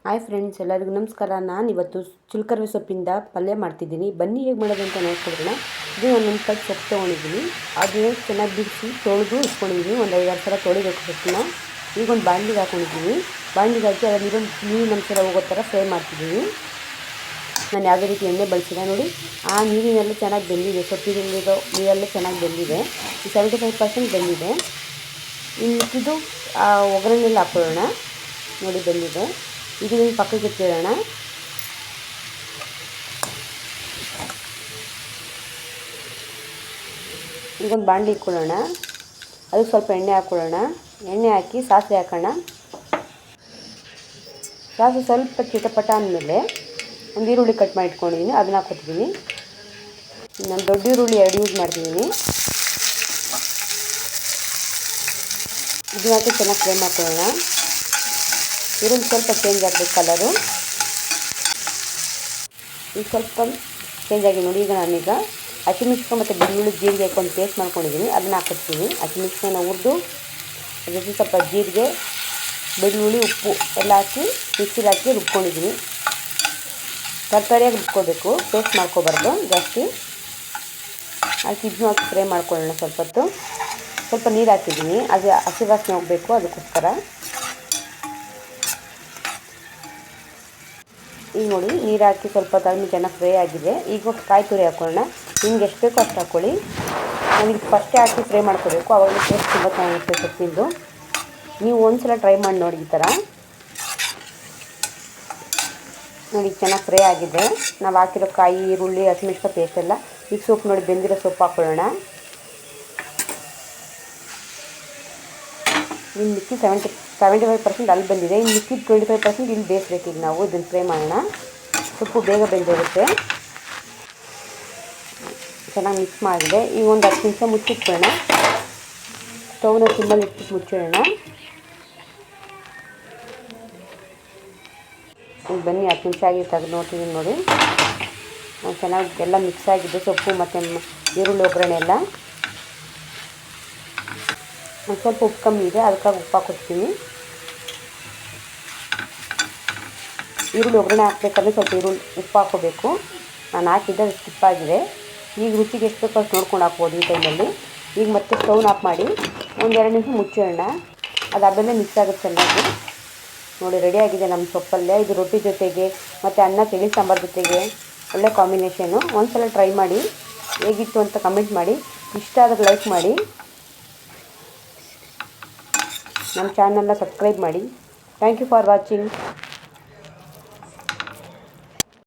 Hi friends, ಎಲ್ಲರಿಗೂ ನಮಸ್ಕಾರ. ನಾನು ಇವತ್ತು ಚಿಲ್ಕರವೆ ಸೊಪ್ಪಿಂದ ಪಲ್ಯ ಮಾಡ್ತಿದ್ದೀನಿ. ಬನ್ನಿ ಹೇಗೆ ಮಾಡೋದು ಅಂತ ನೋಡ್ಕೊಳ್ಳೋಣ. ಇದು ನಾನು ಒಂದು ಕಟ್ ಸೊಪ್ಪು ತೊಗೊಂಡಿದ್ದೀನಿ. ಅದು ಚೆನ್ನಾಗಿ ಬಿಡಿಸಿ ತೊಳೆದು ಇಟ್ಕೊಂಡಿದ್ದೀನಿ. ಒಂದು 5-6 ಸಲ ತೊಳಿಬೇಕು ಸೊಪ್ಪನ್ನ. ಈಗ ಒಂದು ಬಾಣಲಿಗೆ ಹಾಕೊಂಡಿದ್ದೀನಿ. ಬಾಣಲಿಗೆ ಹಾಕಿ ಅದರಲ್ಲಿ ನೀರಿನ ಅಂಶ ಹೋಗೋ ಥರ ಫ್ರೈ ಮಾಡ್ತಿದ್ದೀನಿ. ನಾನು ಯಾವುದೇ ರೀತಿ ಎಣ್ಣೆ ಬಳಸಿಲ್ಲ ನೋಡಿ. ಆ ನೀರಿನೆಲ್ಲ ಚೆನ್ನಾಗಿ ಬೆಂದಿದೆ. ಸೊಪ್ಪಿನಲ್ಲಿರೋ ನೀರೆಲ್ಲ ಚೆನ್ನಾಗಿ ಬೆಂದಿದೆ. 75% ಬೆಂದಿದೆ. ಇನ್ನು ಇದು ಒಗ್ಗರಣೆಯಲ್ಲಿ ಹಾಕೊಳ್ಳೋಣ. ನೋಡಿ ಬೆಂದಿದೆ. ಇದನ್ನು ಪಕ್ಕಕ್ಕೆ ಇಟ್ಟಿರೋಣ. ಈಗೊಂದು ಬಾಣಲಿ ಇಟ್ಕೊಳ್ಳೋಣ. ಅದಕ್ಕೆ ಸ್ವಲ್ಪ ಎಣ್ಣೆ ಹಾಕ್ಕೊಳ್ಳೋಣ. ಎಣ್ಣೆ ಹಾಕಿ ಸಾಸಿವೆ ಹಾಕೋಣ. ಸಾಸಿವೆ ಸ್ವಲ್ಪ ಚಿಟಪಟ ಅಂದಮೇಲೆ ಒಂದು ಈರುಳ್ಳಿ ಕಟ್ ಮಾಡಿ ಇಟ್ಕೊಂಡಿದ್ದೀನಿ, ಅದನ್ನ ಹಾಕ್ಕೊತಿದ್ದೀನಿ. ನಾನು ದೊಡ್ಡ ಈರುಳ್ಳಿ 2 ಯೂಸ್ ಮಾಡ್ತಿದ್ದೀನಿ. ಇದನ್ನ ಹಾಕಿ ಚೆನ್ನಾಗಿ ಫ್ರೈ ಮಾಡ್ಕೊಳ್ಳೋಣ. ಈರುಳ್ಳಿ ಸ್ವಲ್ಪ ಚೇಂಜ್ ಆಗಬೇಕು ಕಲರು. ಈಗ ಸ್ವಲ್ಪ ಚೇಂಜ್ ಆಗಿ ನೋಡಿ. ಈಗ ನಾನೀಗ ಹಸಿಮೆಣಸಿನಕಾಯಿ ಮತ್ತು ಬೆಳ್ಳುಳ್ಳಿ ಜೀರಿಗೆ ಹಾಕೊಂಡು ಪೇಸ್ಟ್ ಮಾಡ್ಕೊಂಡಿದ್ದೀನಿ, ಅದನ್ನ ಹಾಕ್ಕೊಡ್ತೀನಿ. ಹಸಿಮೆಣಸಿನಕಾಯಿನ ಹುರಿದು ಅದ್ರ ಜೊತೆ ಸ್ವಲ್ಪ ಜೀರಿಗೆ, ಬೆಳ್ಳುಳ್ಳಿ, ಉಪ್ಪು ಎಲ್ಲ ಹಾಕಿ ಮಿಕ್ಸಿಲಿ ಹಾಕಿ ರುಬ್ಕೊಂಡಿದ್ದೀನಿ. ತರಕಾರಿಯಾಗಿ ರುಬ್ಕೋಬೇಕು, ಪೇಸ್ಟ್ ಮಾಡ್ಕೊಬಾರ್ದು ಜಾಸ್ತಿ. ಹಾಕಿ ಇದನ್ನು ಹಾಕಿ ಫ್ರೈ ಮಾಡ್ಕೊಳ್ಳೋಣ. ಸ್ವಲ್ಪ ಹೊತ್ತು ಸ್ವಲ್ಪ ನೀರು ಹಾಕಿದ್ದೀನಿ, ಅದು ಹಸಿ ವಾಸನೆ ಹೋಗಬೇಕು, ಅದಕ್ಕೋಸ್ಕರ. ಈಗ ನೋಡಿ ನೀರು ಹಾಕಿ ಸ್ವಲ್ಪ ಹೊತ್ತಾದ್ಮೇಲೆ ಚೆನ್ನಾಗಿ ಫ್ರೈ ಆಗಿದೆ. ಈಗ ಕಾಯಿ ತುರಿ ಹಾಕೊಳ್ಳೋಣ. ನಿಮ್ಗೆ ಎಷ್ಟು ಬೇಕೋ ಅಷ್ಟು ಹಾಕ್ಕೊಳ್ಳಿ. ನಾವೀಗ ಫಸ್ಟೇ ಹಾಕಿ ಫ್ರೈ ಮಾಡ್ಕೋಬೇಕು, ಅವಾಗ ಟೇಸ್ಟ್ ತುಂಬ ಚೆನ್ನಾಗಿರುತ್ತೆ ಸೊಪ್ಪಿಂದು. ನೀವು ಒಂದ್ಸಲ ಟ್ರೈ ಮಾಡಿ ನೋಡಿ ಈ ಥರ. ನೋಡಿ ಚೆನ್ನಾಗಿ ಫ್ರೈ ಆಗಿದೆ. ನಾವು ಹಾಕಿರೋ ಕಾಯಿ, ಈರುಳ್ಳಿ, ಹಸಿಮೆಣಸಿನಕಾಯಿ ಪೇಸ್ಟ್ ಎಲ್ಲ. ಈಗ ಸೊಪ್ಪು ನೋಡಿ ಬೆಂದಿರೋ ಸೊಪ್ಪು ಹಾಕ್ಕೊಳ್ಳೋಣ. ಇನ್ನು ಮಿಕ್ಕಿ 75% ಅಲ್ಲಿ ಬಂದಿದೆ. ಇನ್ನು ಮಿಕ್ಕಿದ 25% ಇಲ್ಲಿ ಬೇಯಿಸ್ಬೇಕು. ಈಗ ನಾವು ಇದನ್ನು ಫ್ರೈ ಮಾಡೋಣ. ಸೊಪ್ಪು ಬೇಗ ಬೆಂದಿರುತ್ತೆ. ಚೆನ್ನಾಗಿ ಮಿಕ್ಸ್ ಮಾಡಿದೆ. ಈಗ ಒಂದು 10 ನಿಮಿಷ ಮುಚ್ಚಿಟ್ಕೊಳ್ಳೋಣ. ಸ್ಟವ್ನ ಸಿಮ್ಮಲ್ಲಿ ಇಟ್ಬಿಟ್ಟು ಮುಚ್ಚಿಡೋಣ. ಈಗ ಬನ್ನಿ 10 ನಿಮಿಷ ಆಗಿ ತೆಗೆದು ನೋಡ್ತಿದ್ದೀನಿ ನೋಡಿ. ಚೆನ್ನಾಗಿ ಎಲ್ಲ ಮಿಕ್ಸ್ ಆಗಿದೆ ಸೊಪ್ಪು ಮತ್ತು ಈರುಳ್ಳಿ ಒಗ್ಗರಣೆ ಎಲ್ಲ. ಒಂದು ಸ್ವಲ್ಪ ಉಪ್ಪು ಕಮ್ಮಿ ಇದೆ, ಅದಕ್ಕಾಗಿ ಉಪ್ಪು ಹಾಕ್ಕೊಡ್ತೀನಿ. ಈರುಳ್ಳಿ ಒಗ್ಗರಣೆ ಹಾಕ್ಬೇಕಾದ್ರೆ ಸ್ವಲ್ಪ ಉಪ್ಪು ಹಾಕ್ಕೋಬೇಕು. ನಾನು ಹಾಕಿದ್ದೆ, ಅದು ಸ್ಕಿಪ್ ಆಗಿದೆ. ಈಗ ರುಚಿಗೆ ಎಷ್ಟು ಬೇಕೋ ಅಷ್ಟು ನೋಡ್ಕೊಂಡು ಹಾಕ್ಬೋದು ಈ ಟೈಮಲ್ಲಿ. ಈಗ ಮತ್ತೆ ಸ್ಟವ್ನ ಆಫ್ ಮಾಡಿ ಒಂದು 2 ನಿಮಿಷ ಮುಚ್ಚಿಡೋಣ. ಅದಾದಮೇಲೆ ಮಿಕ್ಸ್ ಆಗುತ್ತೆ ಚೆನ್ನಾಗಿ. ನೋಡಿ ರೆಡಿಯಾಗಿದೆ ನಮ್ಮ ಸೊಪ್ಪಲ್ಲೇ. ಇದು ರೊಟ್ಟಿ ಜೊತೆಗೆ ಮತ್ತು ಅನ್ನ ತಿಳಿ ಸಾಂಬಾರು ಜೊತೆಗೆ ಒಳ್ಳೆ ಕಾಂಬಿನೇಷನು. ಒಂದ್ಸಲ ಟ್ರೈ ಮಾಡಿ, ಹೇಗಿತ್ತು ಅಂತ ಕಮೆಂಟ್ ಮಾಡಿ. ಇಷ್ಟ ಆದರೆ ಲೈಕ್ ಮಾಡಿ, ನಮ್ಮ ಚಾನಲ್ನ ಸಬ್ಸ್ಕ್ರೈಬ್ ಮಾಡಿ. Thank you for watching.